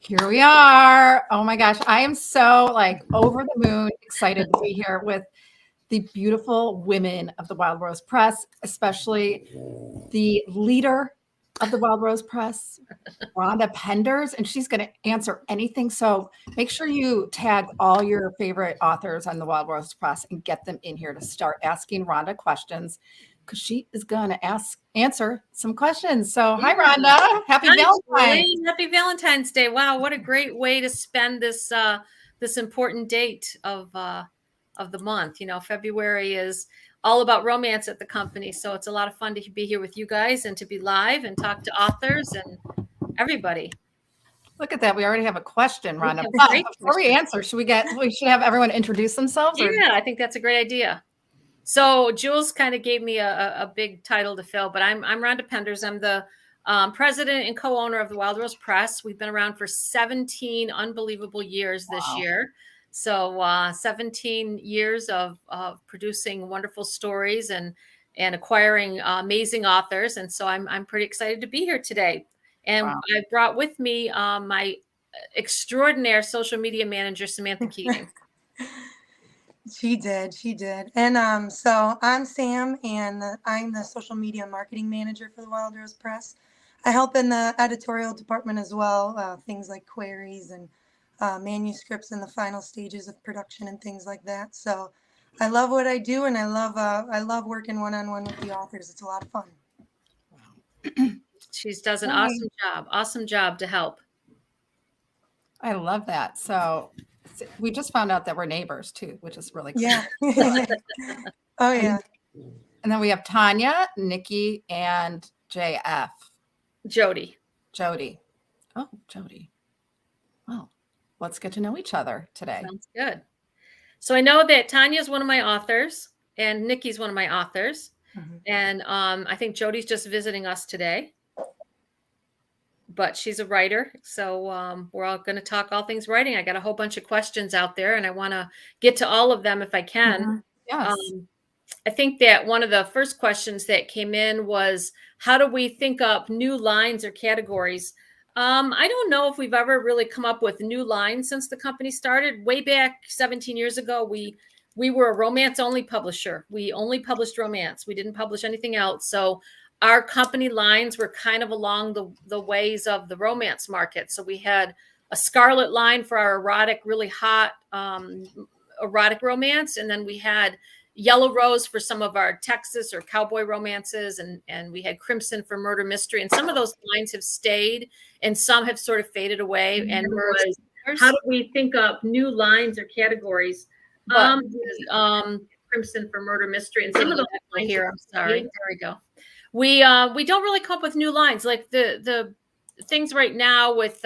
Here we are. Oh my gosh. I am so like over the moon excited to be here with the beautiful women of the Wild Rose Press, especially the leader of the Wild Rose Press, Rhonda Penders, and she's going to answer anything. So make sure you tag all your favorite authors on the Wild Rose Press and get them in here to start asking Rhonda questions, because she is going to answer some questions. So hi, Rhonda. Happy Valentine's. Happy Valentine's Day. Wow, what a great way to spend this this important date of the month. You know, February is all about romance at the company, so it's a lot of fun to be here with you guys and to be live and talk to authors and everybody. Look at that. We already have a question, Rhonda. But before we answer, we should have everyone introduce themselves? Or? Yeah, I think that's a great idea. So Jules kind of gave me a big title to fill, but I'm Rhonda Penders. I'm the president and co-owner of the Wild Rose Press. We've been around for 17 unbelievable years this year. So 17 years of producing wonderful stories and acquiring amazing authors. And so I'm pretty excited to be here today. And I brought with me my extraordinary social media manager, Samantha Keating. She did. And so I'm Sam, and I'm the social media marketing manager for the Wild Rose Press. I help in the editorial department as well, things like queries and manuscripts in the final stages of production and things like that. So I love what I do, and I love working one-on-one with the authors. It's a lot of fun. She does an awesome job to help. I love that. So we just found out that we're neighbors too, which is really cool. Yeah. Oh yeah. And then we have Tanya, Nikki, and JF. Jody. Oh, Jody. Well, let's get to know each other today. Sounds good. So I know that Tanya's one of my authors and Nikki's one of my authors. Mm-hmm. And I think Jody's just visiting us today. But she's a writer, so we're all going to talk all things writing. I got a whole bunch of questions out there, and I want to get to all of them if I can. Mm-hmm. Yes. I think that one of the first questions that came in was, how do we think up new lines or categories? I don't know if we've ever really come up with new lines since the company started. Way back 17 years ago, we were a romance-only publisher. We only published romance. We didn't publish anything else. So our company lines were kind of along the ways of the romance market. So we had a Scarlet line for our erotic, really hot erotic romance. And then we had Yellow Rose for some of our Texas or cowboy romances. And we had Crimson for murder mystery. And some of those lines have stayed and some have sort of faded away. And how do we think up new lines or categories? Crimson for murder mystery. And some of those lines here, I'm sorry. There we go. We don't really come up with new lines, like the things right now with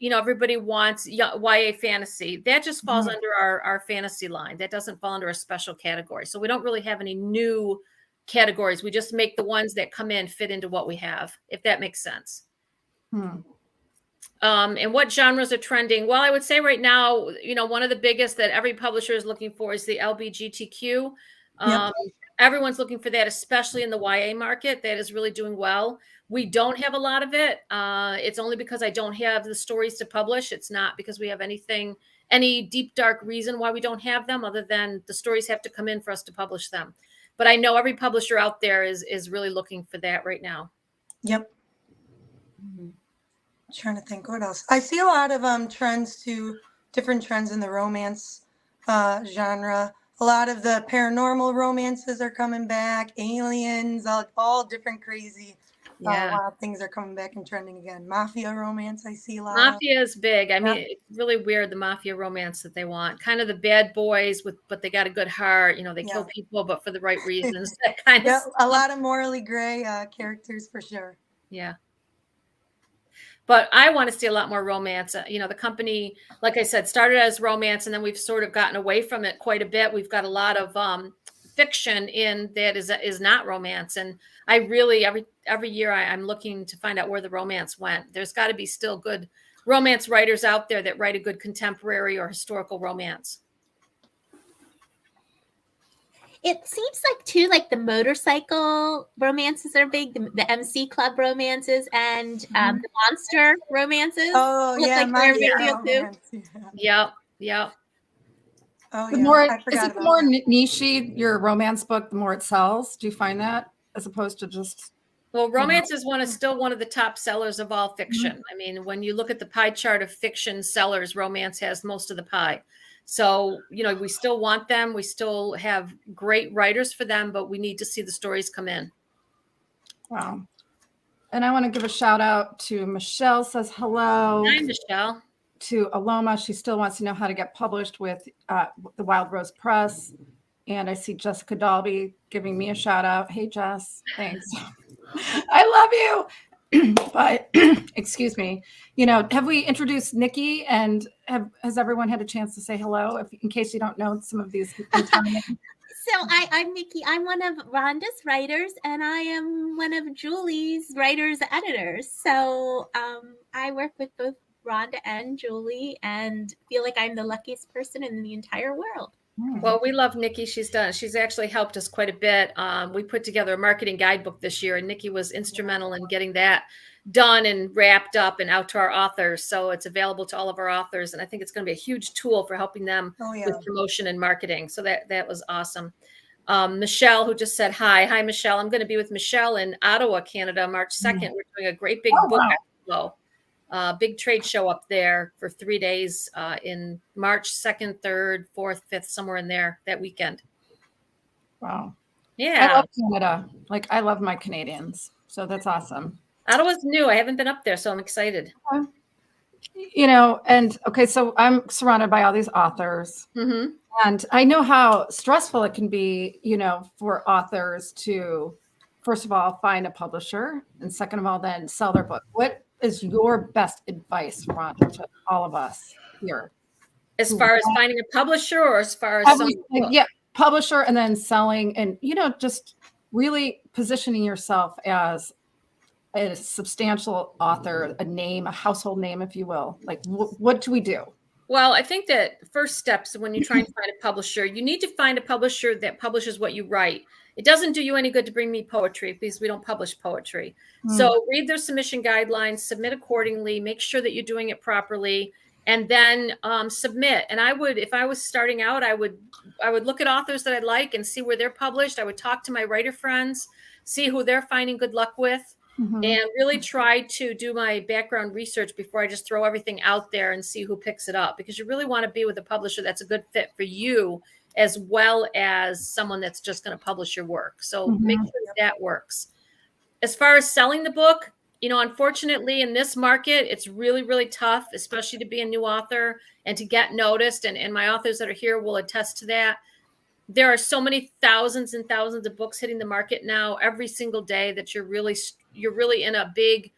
everybody wants YA fantasy. That just falls under our fantasy line. That doesn't fall under a special category. So we don't really have any new categories. We just make the ones that come in fit into what we have, if that makes sense. And what genres are trending? Well, I would say right now, one of the biggest that every publisher is looking for is the LGBTQ. Yep. Everyone's looking for that, especially in the YA market. That is really doing well. We don't have a lot of it. It's only because I don't have the stories to publish. It's not because we have any deep, dark reason why we don't have them, other than the stories have to come in for us to publish them. But I know every publisher out there is really looking for that right now. Yep. I'm trying to think what else. I see a lot of trends to different trends in the romance genre. A lot of the paranormal romances are coming back, aliens, all different crazy wild things are coming back and trending again. Mafia romance, I see a lot of. Mafia is big. I mean, it's really weird, the mafia romance that they want. Kind of the bad boys but they got a good heart. You know, they kill people, but for the right reasons. That kind of stuff. A lot of morally gray characters for sure. Yeah. But I want to see a lot more romance. You know, the company, like I said, started as romance, and then we've sort of gotten away from it quite a bit. We've got a lot of fiction in that is not romance. And I really, every year I'm looking to find out where the romance went. There's got to be still good romance writers out there that write a good contemporary or historical romance. It seems like too, like the motorcycle romances are big, the MC Club romances, and the monster romances. Oh yeah, like they're a big deal too. Yep. Oh The yeah, more, I is forgot it the about more that. niche-y your romance book, the more it sells? Do you find that, as opposed to just? Well, romance is still one of the top sellers of all fiction. I mean, when you look at the pie chart of fiction sellers, romance has most of the pie. So, you know, we still want them. We still have great writers for them, but we need to see the stories come in. Wow. And I want to give a shout out to Michelle, says hello. Hi, Michelle. To Aloma, she still wants to know how to get published with the Wild Rose Press. And I see Jessica Dalby giving me a shout out. Hey, Jess, thanks. I love you. But excuse me, you know, have we introduced Nikki, and has everyone had a chance to say hello, in case you don't know some of these? So I'm Nikki. I'm one of Rhonda's writers, and I am one of Julie's writers editors. So I work with both Rhonda and Julie, and feel like I'm the luckiest person in the entire world. Well, we love Nikki. She's actually helped us quite a bit. We put together a marketing guidebook this year, and Nikki was instrumental in getting that done and wrapped up and out to our authors. So it's available to all of our authors. And I think it's going to be a huge tool for helping them with promotion and marketing. So that was awesome. Michelle, who just said hi. Hi, Michelle. I'm going to be with Michelle in Ottawa, Canada, March 2nd. We're doing a great big book expo. Big trade show up there for 3 days in March 2nd, 3rd, 4th, 5th, somewhere in there that weekend. Wow. Yeah. I love Canada. Like, I love my Canadians. So that's awesome. Ottawa's new. I haven't been up there, so I'm excited. You know, and okay, so I'm surrounded by all these authors. Mm-hmm. And I know how stressful it can be, you know, for authors to, first of all, find a publisher, and second of all, then sell their book. What is your best advice, Rhonda, to all of us here? As far as finding a publisher, or as far as publisher, and then selling, and, you know, just really positioning yourself as a substantial author, a name, a household name, if you will. Like, what do we do? Well, I think that first steps when you try and find a publisher, you need to find a publisher that publishes what you write. It doesn't do you any good to bring me poetry, because we don't publish poetry. So read their submission guidelines, submit accordingly, make sure that you're doing it properly, and then submit. And I would, if I was starting out, I would look at authors that I like and see where they're published. I would talk to my writer friends, see who they're finding good luck with. And really try to do my background research before I just throw everything out there and see who picks it up, because you really want to be with a publisher that's a good fit for you, as well as someone that's just going to publish your work. So make sure that works. As far as selling the book, you know, unfortunately in this market, it's really, really tough, especially to be a new author and to get noticed. And my authors that are here will attest to that. There are so many thousands and thousands of books hitting the market now every single day that you're really in a big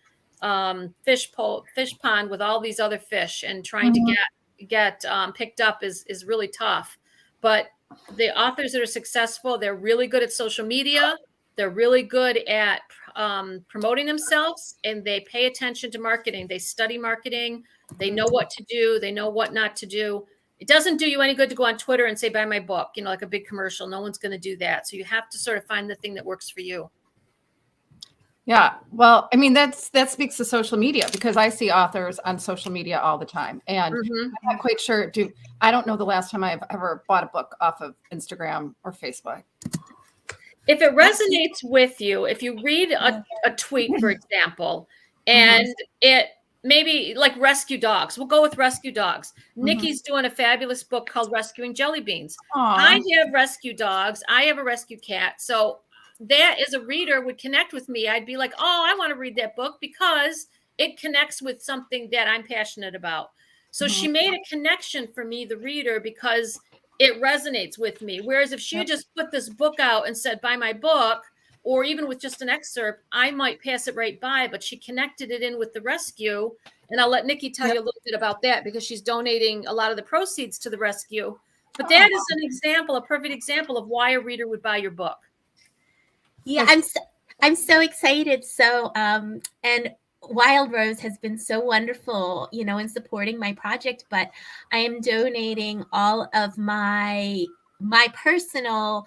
fish pond with all these other fish, and trying to get picked up is really tough. But the authors that are successful, they're really good at social media. They're really good at promoting themselves, and they pay attention to marketing. They study marketing. They know what to do. They know what not to do. It doesn't do you any good to go on Twitter and say, buy my book, you know, like a big commercial. No one's going to do that. So you have to sort of find the thing that works for you. Yeah. Well, I mean, that speaks to social media, because I see authors on social media all the time, and I'm not quite sure. I don't know the last time I've ever bought a book off of Instagram or Facebook. If it resonates with you, if you read a tweet, for example, and it maybe like rescue dogs. We'll go with rescue dogs. Nikki's doing a fabulous book called Rescuing Jelly Beans. I have rescue dogs. I have a rescue cat. So that as a reader would connect with me. I'd be like, oh, I want to read that book because it connects with something that I'm passionate about. So she made a connection for me, the reader, because it resonates with me. Whereas if she had just put this book out and said, buy my book, or even with just an excerpt, I might pass it right by, but she connected it in with the rescue. And I'll let Nikki tell you a little bit about that because she's donating a lot of the proceeds to the rescue. But that is an example, a perfect example of why a reader would buy your book. Yeah, I'm so excited. So, and Wild Rose has been so wonderful, in supporting my project, but I am donating all of my personal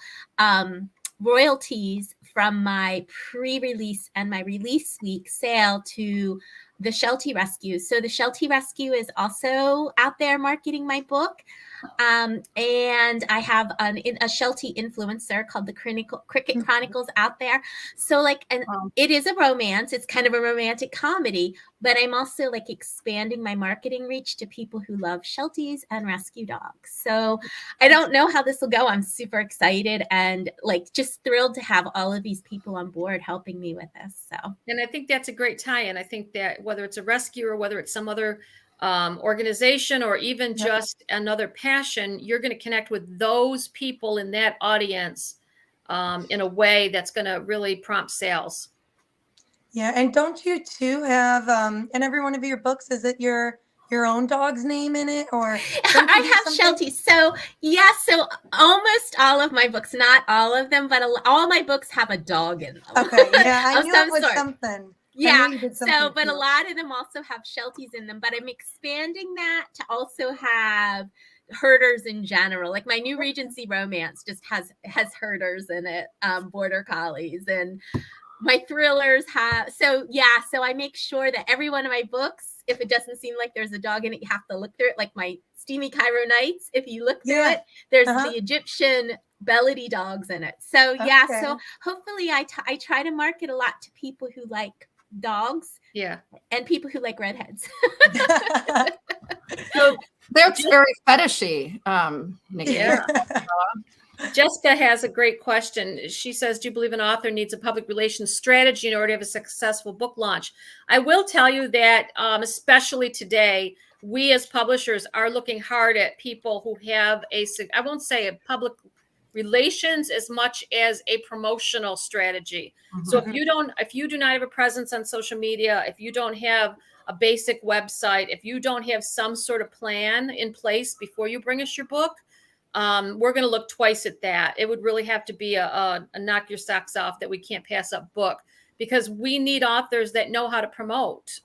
royalties from my pre-release and my release week sale to the Sheltie Rescue. So the Sheltie Rescue is also out there marketing my book. And I have a Sheltie influencer called the Cricket Chronicles out there. So it is a romance. It's kind of a romantic comedy, but I'm also expanding my marketing reach to people who love Shelties and rescue dogs. So I don't know how this will go. I'm super excited and just thrilled to have all of these people on board helping me with this. So, and I think that's a great tie-in. I think that whether it's a rescue or whether it's some other organization or even just another passion, you're going to connect with those people in that audience in a way that's going to really prompt sales. Yeah, and don't you too have in every one of your books, is it your own dog's name in it, or I have Sheltie? So so almost all of my books, not all of them, but all my books have a dog in them. Okay, yeah, I knew it was something. Yeah, but a lot of them also have Shelties in them, but I'm expanding that to also have herders in general. Like my new Regency romance just has herders in it, border collies, and my thrillers have. So I make sure that every one of my books, if it doesn't seem like there's a dog in it, you have to look through it. Like my Steamy Cairo Nights, if you look through it, there's the Egyptian Belody dogs in it. So so hopefully I try to market a lot to people who like dogs, and people who like redheads. So that's very fetishy, Nikki. Yeah. Jessica has a great question. She says, do you believe an author needs a public relations strategy in order to have a successful book launch? I will tell you that, especially today, we as publishers are looking hard at people who have I won't say a public relations as much as a promotional strategy. So if you do not have a presence on social media, if you don't have a basic website, if you don't have some sort of plan in place before you bring us your book, we're going to look twice at that. It would really have to be a knock your socks off that we can't pass up book, because we need authors that know how to promote.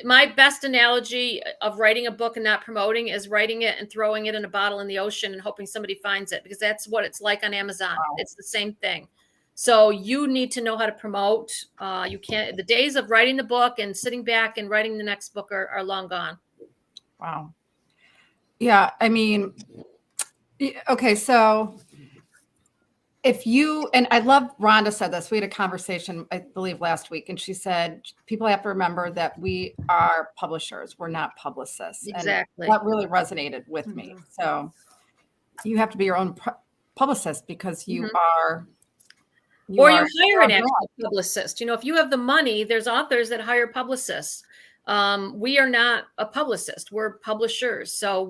My best analogy of writing a book and not promoting is writing it and throwing it in a bottle in the ocean and hoping somebody finds it, because that's what it's like on Amazon. Wow. It's the same thing. So you need to know how to promote. You can't. The days of writing the book and sitting back and writing the next book are long gone. Wow. Yeah, I mean, okay, so if you, and I love Rhonda said this, we had a conversation, I believe last week, and she said, people have to remember that we are publishers. We're not publicists. Exactly. And that really resonated with me. So you have to be your own publicist, because you are. You hire an actual publicist. If you have the money, there's authors that hire publicists. We are not a publicist. We're publishers. So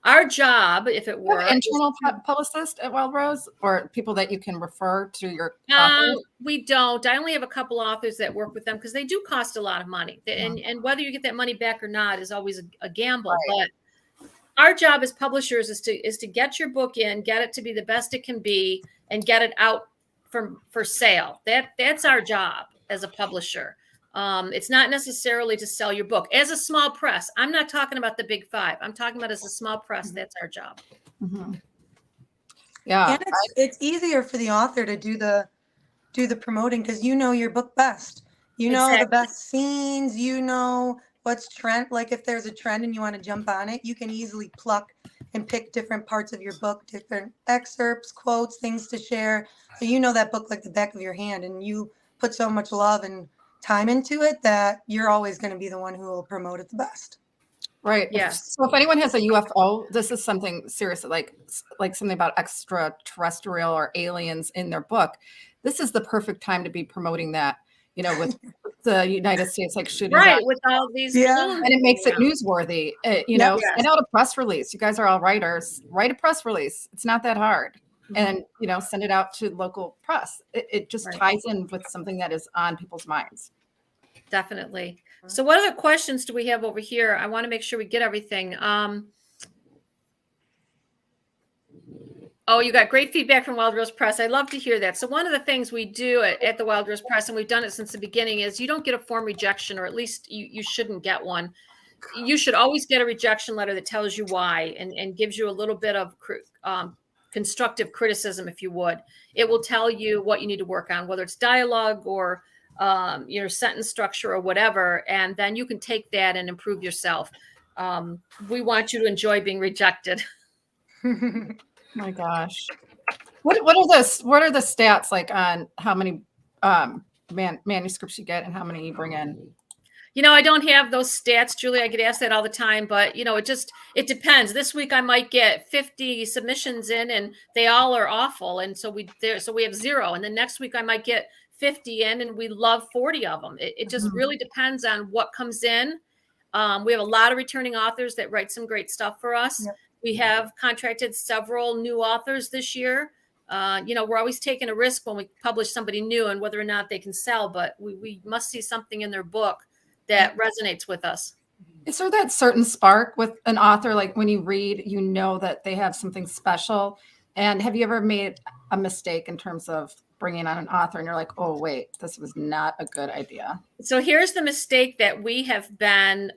our job, if it were internal publicist at Wild Rose, or people that you can refer to your authors? We don't. I only have a couple authors that work with them because they do cost a lot of money. And whether you get that money back or not is always a gamble. Right. But our job as publishers is to get your book in, get it to be the best it can be, and get it out for sale. That's our job as a publisher. It's not necessarily to sell your book. As a small press, I'm not talking about the big five. I'm talking about as a small press. That's our job. Mm-hmm. Yeah, and it's easier for the author to do the promoting, because you know your book best. You know the best scenes. You know what's trend. Like if there's a trend and you want to jump on it, you can easily pluck and pick different parts of your book, different excerpts, quotes, things to share. So you know that book like the back of your hand, and you put so much love and time into it, that you're always going to be the one who will promote it the best. Right. Yes. So if anyone has a UFO, this is something serious, like something about extraterrestrial or aliens in their book. This is the perfect time to be promoting that, with the United States like shooting Right, down. with all these Yeah. balloons And it makes it going newsworthy. Yep. Yes. Send out a press release. You guys are all writers. Write a press release. It's not that hard. And, send it out to local press. It just Right. ties in with something that is on people's minds. Definitely. So what other questions do we have over here? I want to make sure we get everything. Oh, you got great feedback from Wild Rose Press. I love to hear that. So one of the things we do at the Wild Rose Press, and we've done it since the beginning, is you don't get a form rejection, or at least you shouldn't get one. You should always get a rejection letter that tells you why and gives you a little bit of constructive criticism, if you would. It will tell you what you need to work on, whether it's dialogue or your sentence structure or whatever, and then you can take that and improve yourself. We want you to enjoy being rejected. My gosh. What are the stats like on how many manuscripts you get and how many you bring in? I don't have those stats, Julie. I get asked that all the time, but it depends. This week I might get 50 submissions in and they all are awful. And so we have 0. And the next week I might get 50 in and we love 40 of them. It just really depends on what comes in. We have a lot of returning authors that write some great stuff for us. Yep. We have contracted several new authors this year. We're always taking a risk when we publish somebody new and whether or not they can sell, but we must see something in their book that resonates with us. Is there that certain spark with an author, like when you read, that they have something special? And have you ever made a mistake in terms of bringing on an author and you're like, oh, wait, this was not a good idea? So here's the mistake that we have been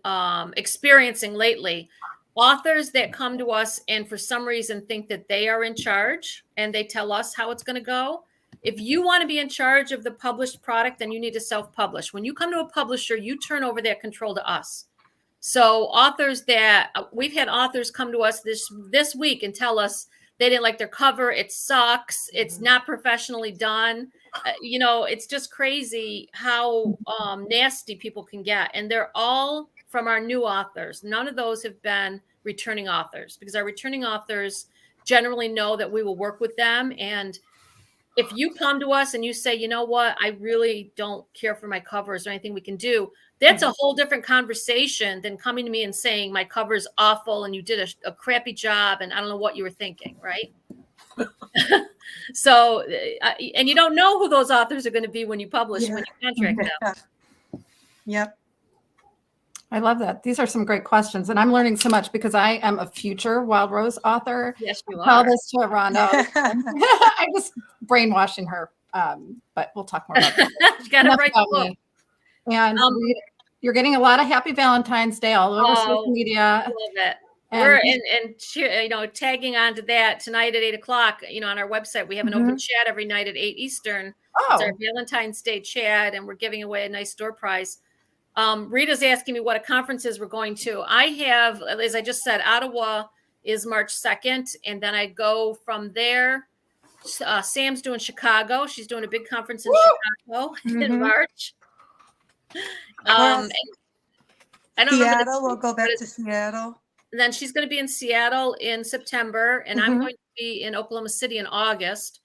experiencing lately. Authors that come to us and for some reason think that they are in charge and they tell us how it's going to go. If you want to be in charge of the published product, then you need to self-publish. When you come to a publisher, you turn over that control to us. So we've had authors come to us this week and tell us they didn't like their cover. It sucks. It's not professionally done. It's just crazy how nasty people can get. And they're all from our new authors. None of those have been returning authors because our returning authors generally know that we will work with them. And if you come to us and you say, you know what, I really don't care for my covers or anything we can do, that's a whole different conversation than coming to me and saying my cover's awful and you did a crappy job and I don't know what you were thinking, right? So, and you don't know who those authors are going to be when you publish, when you contract them. Yep. I love that. These are some great questions. And I'm learning so much because I am a future Wild Rose author. Yes, you are. Tell this to Rhonda. I'm just brainwashing her, but we'll talk more about that. You got to write the book. And you're getting a lot of happy Valentine's Day all over social media. I love it. We're tagging onto that tonight at 8:00. On our website, we have an open chat every night at 8 Eastern. It's our Valentine's Day chat, and we're giving away a nice door prize. Rita's asking me what conferences we're going to. I have, as I just said, Ottawa is March 2nd, and then I go from there. Sam's doing Chicago. She's doing a big conference in Chicago in March. Seattle, we'll go back to Seattle. And then she's going to be in Seattle in September, and I'm going to be in Oklahoma City in August.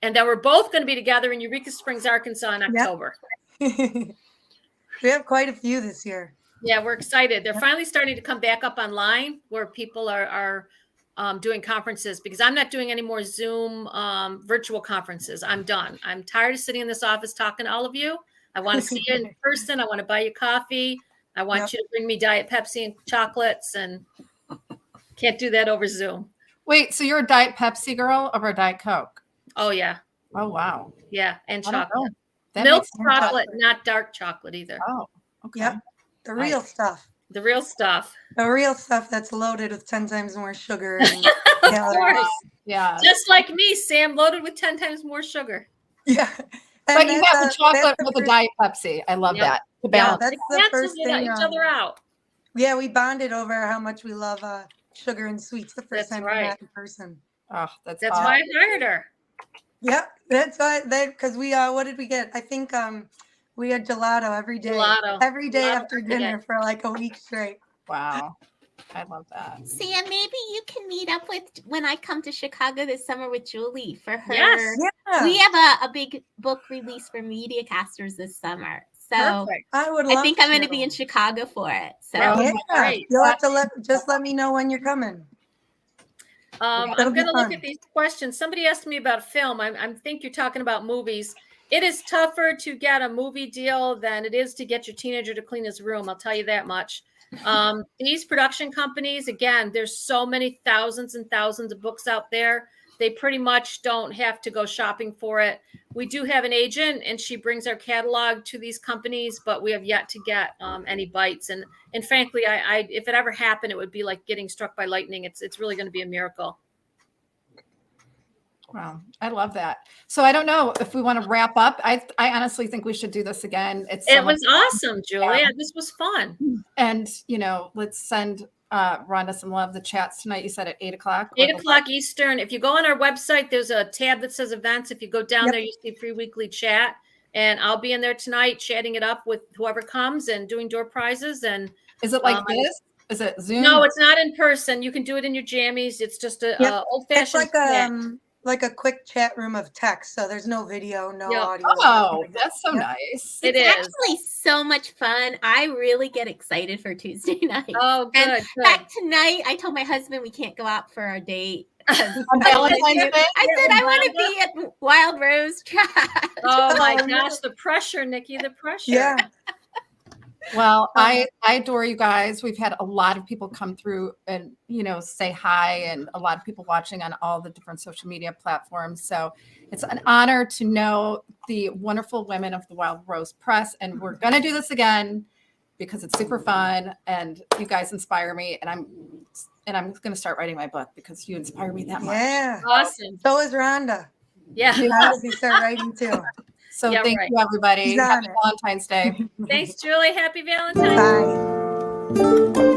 And then we're both going to be together in Eureka Springs, Arkansas in October. We have quite a few this year. Yeah, we're excited. They're finally starting to come back up online where people are doing conferences because I'm not doing any more Zoom virtual conferences. I'm done. I'm tired of sitting in this office talking to all of you. I want to see you in person. I want to buy you coffee. I want you to bring me Diet Pepsi and chocolates, and can't do that over Zoom. Wait, so you're a Diet Pepsi girl or a Diet Coke? Oh, yeah. Oh, wow. Yeah, and chocolate. That Milk chocolate, not dark chocolate either. Oh, okay. Yep. The real stuff. The real stuff. The real stuff that's loaded with 10 times more sugar. And Of course. Yeah. Just like me, Sam, loaded with 10 times more sugar. Yeah. But you have the chocolate with the Diet Pepsi. I love that. To balance. That's the first thing. Each other out. Yeah, we bonded over how much we love sugar and sweets the first time we met in person. Oh, that's why I hired her. Yep, that's why. Because we what did we get? I think We had gelato every day. Gelato. Every day Gelato after every day. dinner for like a week straight. Wow. I love that. Sam, maybe you can meet up with when I come to Chicago this summer with Julie for her. Yes. Yeah. We have a big book release for media casters this summer. So Perfect. I would love I think I'm going to to. be in Chicago for it. So That would Yeah. be great. You'll have to let me know when you're coming. I'm That'll be going to look fun. at these questions. Somebody asked me about film. I think you're talking about movies. It is tougher to get a movie deal than it is to get your teenager to clean his room. I'll tell you that much. These production companies, again, there's so many thousands and thousands of books out there. They pretty much don't have to go shopping for it. We do have an agent, and she brings our catalog to these companies, but we have yet to get any bites. And frankly, I if it ever happened, it would be like getting struck by lightning. It's really going to be a miracle. Wow, I love that. So I don't know if we want to wrap up. I honestly think we should do this again. It was awesome, Julia. This was fun. And let's send Rhonda some love. The chats tonight, you said at 8 o'clock. 8 o'clock Eastern. If you go on our website, there's a tab that says events. If you go down Yep. there, you see free weekly chat. And I'll be in there tonight chatting it up with whoever comes and doing door prizes. And Is it like this? Is it Zoom? no, it's not in person. You can do it in your jammies. It's just a Yep. old-fashioned It's chat. like a quick chat room of text. So there's no video, no Yep. audio. Oh, that's so Yep. nice. It it's is. actually so much fun. I really get excited for Tuesday night. Oh, good. And good. back tonight, I told my husband we can't go out for a date. On I Valentine's Day? said I want to be at Wild Rose Trash. Oh my Oh, no. gosh, the pressure, Nikki, the pressure. Yeah. Well, I adore you guys. We've had a lot of people come through and, say hi, and a lot of people watching on all the different social media platforms. So it's an honor to know the wonderful women of the Wild Rose Press. And we're going to do this again because it's super fun and you guys inspire me. And I'm going to start writing my book because you inspire me that much. Yeah. Awesome. So is Rhonda. Yeah. How does he start writing too? So Yeah, thank right. you, everybody. He's on Happy it. Valentine's Day. Thanks, Julie. Happy Valentine's Day. Bye.